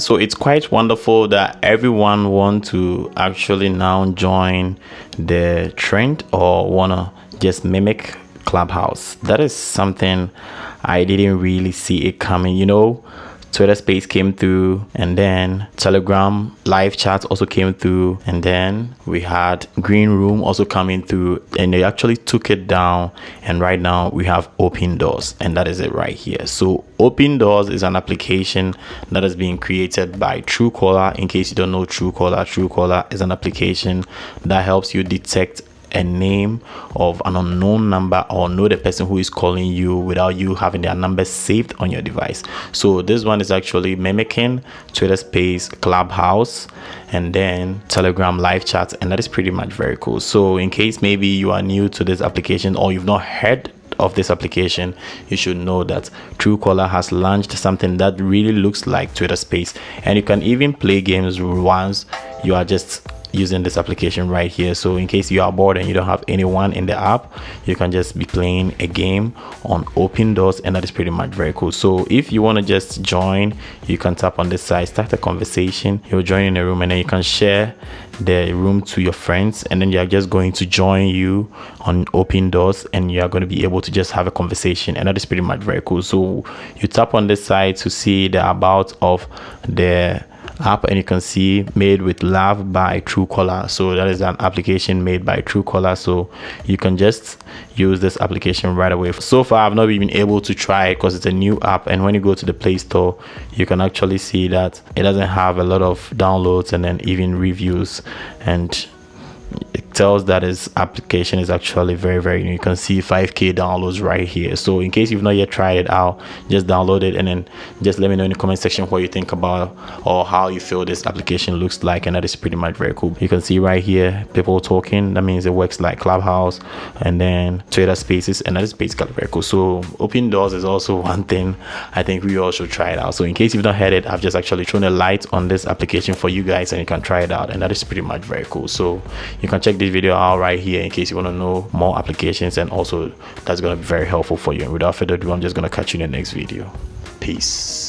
So it's quite wonderful that everyone want to actually now join the trend or wanna just mimic Clubhouse. That is something I didn't really see it coming. Twitter Space came through, and then Telegram live chat also came through, and then we had Green Room also coming through, and they actually took it down. And right now we have Open Doors, and that is it right here. So Open Doors is an application that is being created by Truecaller. In case you don't know Truecaller is an application that helps you detect a name of an unknown number or know the person who is calling you without you having their number saved on your device. So this one is actually mimicking Twitter Space, Clubhouse, and then Telegram live chat, and that is pretty much very cool. So in case maybe you are new to this application or you've not heard of this application, you should know that Truecaller has launched something that really looks like Twitter Space, and you can even play games once you are just using this application right here. So in case you are bored and you don't have anyone in the app, you can just be playing a game on Open Doors, and that is pretty much very cool. So if you want to just join, you can tap on this side, start a conversation, you'll join in a room, and then you can share the room to your friends, and then you're just going to join you on Open Doors, and you're going to be able to just have a conversation, and that is pretty much very cool. So you tap on this side to see the about of the app, and you can see made with love by Truecaller. So that is an application made by Truecaller, so you can just use this application right away. So far I've not been able to try it because it's a new app, and when you go to the Play Store, you can actually see that it doesn't have a lot of downloads and then even reviews, and it tells that this application is actually very, very new. You can see 5k downloads right here. So in case you've not yet tried it out, just download it, and then just let me know in the comment section what you think about or how you feel this application looks like, and that is pretty much very cool. You can see right here people talking. That means it works like Clubhouse, and then Twitter Spaces, and that is basically very cool. So Open Doors is also one thing I think we all should try it out. So in case you've not heard it, I've just actually thrown a light on this application for you guys, and you can try it out, and that is pretty much very cool. So you can check this video out right here in case you want to know more applications, and also that's going to be very helpful for you. And without further ado, I'm just going to catch you in the next video. Peace.